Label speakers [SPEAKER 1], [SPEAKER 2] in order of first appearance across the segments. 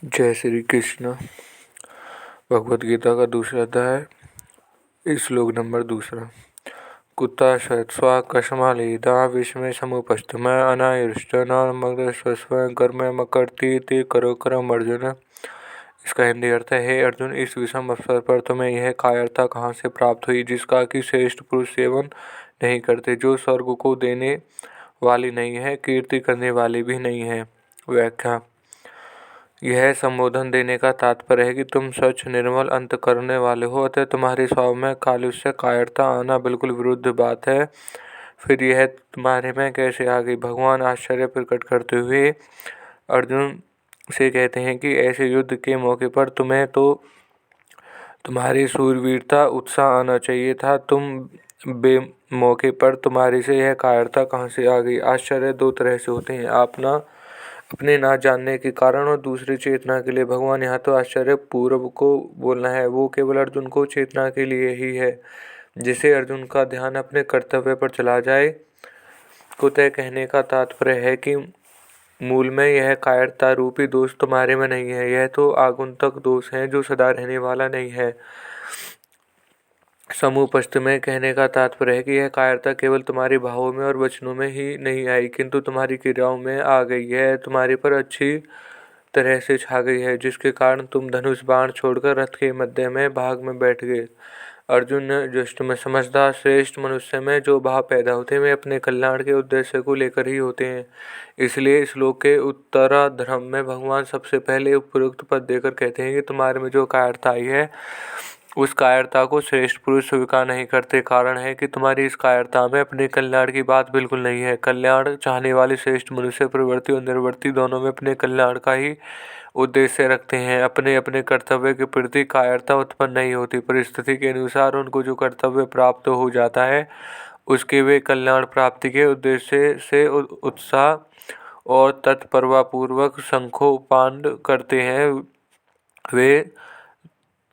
[SPEAKER 1] जय श्री कृष्ण। भगवद गीता का दूसरा अध्याय, श्लोक नंबर 2। कुत्ता शयत्वा कस्मालीदा विस्मय समुपस्थम अनायुष्ट नमग्रस्वयं कर्म मकर्ति ते करो कर्म अर्जुन। इसका हिंदी अर्थ है, हे अर्जुन, इस विषम अवसर पर तुम्हें यह कायरता कहाँ से प्राप्त हुई जिसका कि श्रेष्ठ पुरुष सेवन नहीं करते, जो स्वर्ग को देने वाली नहीं है, कीर्ति करने वाली भी नहीं है। व्याख्या। यह संबोधन देने का तात्पर्य है कि तुम स्वच्छ निर्मल अंत करने वाले हो, अतः तुम्हारे स्वभाव में कालुष्य कायरता आना बिल्कुल विरुद्ध बात है। फिर यह तुम्हारे में कैसे आ गई? भगवान आश्चर्य प्रकट करते हुए अर्जुन से कहते हैं कि ऐसे युद्ध के मौके पर तुम्हें तो तुम्हारी शूरवीरता उत्साह आना चाहिए था, तुम बेमौके पर तुम्हारी से यह कायरता कहाँ से आ गई? आश्चर्य दो तरह से होते हैं, अपने ना जानने के कारण और दूसरी चेतना के लिए। भगवान यहाँ तो आश्चर्य पूर्व को बोलना है, वो केवल अर्जुन को चेतना के लिए ही है, जिसे अर्जुन का ध्यान अपने कर्तव्य पर चला जाए। कुतः कहने का तात्पर्य है कि मूल में यह कायरता रूपी दोष तुम्हारे में नहीं है, यह तो आगंतुक दोष है जो सदा रहने वाला नहीं है। समुपस्थ में कहने का तात्पर्य है कि यह कायरता केवल तुम्हारे भावों में और वचनों में ही नहीं आई, किंतु तुम्हारी क्रियाओं में आ गई है, तुम्हारे पर अच्छी तरह से छा गई है, जिसके कारण तुम धनुष बाण छोड़कर रथ के मध्य में भाग में बैठ गए। अर्जुन ज्येष्ठ में समझदार श्रेष्ठ मनुष्य में जो भाव पैदा होते हैं वे अपने कल्याण के उद्देश्य को लेकर ही होते हैं। इसलिए श्लोक के उत्तरार्ध में भगवान सबसे पहले उपयुक्त पद देकर कहते हैं कि तुम्हारे में जो कायरता आई है उस कायरता को श्रेष्ठ पुरुष स्वीकार नहीं करते। कारण है कि तुम्हारी इस कायरता में अपने कल्याण की बात बिल्कुल नहीं है। कल्याण चाहने वाले श्रेष्ठ मनुष्य प्रवृत्ति और निर्वृत्ति दोनों में अपने कल्याण का ही उद्देश्य रखते हैं। अपने अपने कर्तव्य के प्रति कायरता उत्पन्न नहीं होती। परिस्थिति के अनुसार उनको जो कर्तव्य प्राप्त हो जाता है उसके वे कल्याण प्राप्ति के उद्देश्य से उत्साह और तत्परतापूर्वक संखोपान करते हैं। वे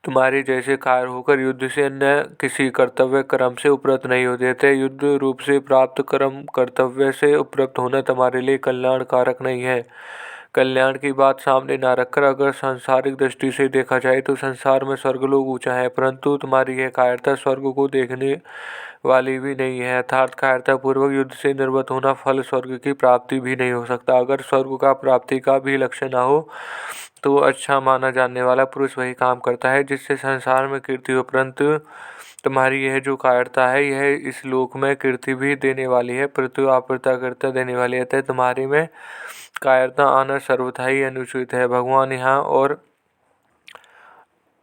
[SPEAKER 1] तुम्हारे जैसे कायर होकर युद्ध से अन्य किसी कर्तव्य कर्म से उपरत नहीं होते थे। युद्ध रूप से प्राप्त कर्म कर्तव्य से उपरत होना तुम्हारे लिए कल्याण कारक नहीं है। कल्याण की बात सामने ना रखकर अगर सांसारिक दृष्टि से देखा जाए तो संसार में स्वर्गलोक ऊंचा है, परंतु तुम्हारी यह कायरता स्वर्ग को देखने वाली भी नहीं है। अर्थात कायरता पूर्वक युद्ध से निर्वत होना फल स्वर्ग की प्राप्ति भी नहीं हो सकता। अगर स्वर्ग का प्राप्ति का भी लक्ष्य ना हो तो अच्छा माना जाने वाला पुरुष वही काम करता है जिससे संसार में कीर्ति हो, परंतु तुम्हारी यह जो कायरता है यह इस लोक में कीर्ति भी देने वाली है, परंतु अप्रतिकृत देने वाली है। तुम्हारी में कायरता आना सर्वथा ही अनुचित है। भगवान यहाँ और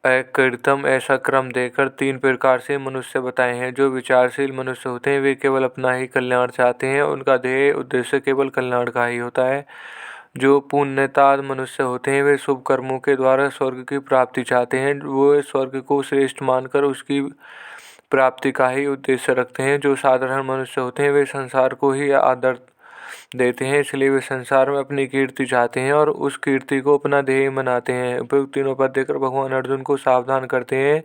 [SPEAKER 1] अकृतम ऐसा क्रम देकर 3 प्रकार से मनुष्य बताए हैं। जो विचारशील मनुष्य होते हैं वे केवल अपना ही कल्याण चाहते हैं, उनका ध्येय उद्देश्य केवल कल्याण का ही होता है। जो पुण्यताद मनुष्य होते हैं वे शुभ कर्मों के द्वारा स्वर्ग की प्राप्ति चाहते हैं, वो स्वर्ग को श्रेष्ठ मानकर उसकी प्राप्ति का ही उद्देश्य रखते हैं। जो साधारण मनुष्य होते हैं वे संसार को ही आदर देते हैं, इसलिए वे संसार में अपनी कीर्ति चाहते हैं और उस कीर्ति को अपना ध्येय मनाते हैं। उपयुक्त तीनों पद देकर भगवान अर्जुन को सावधान करते हैं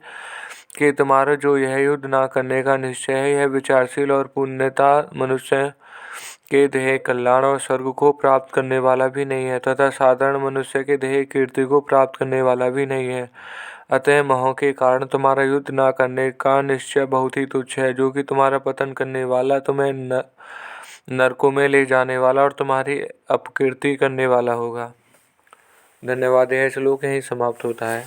[SPEAKER 1] कि तुम्हारा जो यह युद्ध ना करने का निश्चय है यह विचारशील और पुण्यता मनुष्य के ध्येय कल्याण और स्वर्ग को प्राप्त करने वाला भी नहीं है, तथा साधारण मनुष्य के ध्येय कीर्ति को प्राप्त करने वाला भी नहीं है। अतः मोह के कारण तुम्हारा युद्ध ना करने का निश्चय बहुत ही तुच्छ है, जो कि तुम्हारा पतन करने वाला, तुम्हें नरकों में ले जाने वाला और तुम्हारी अपकीर्ति करने वाला होगा। धन्यवाद। यह श्लोक यहीं समाप्त होता है।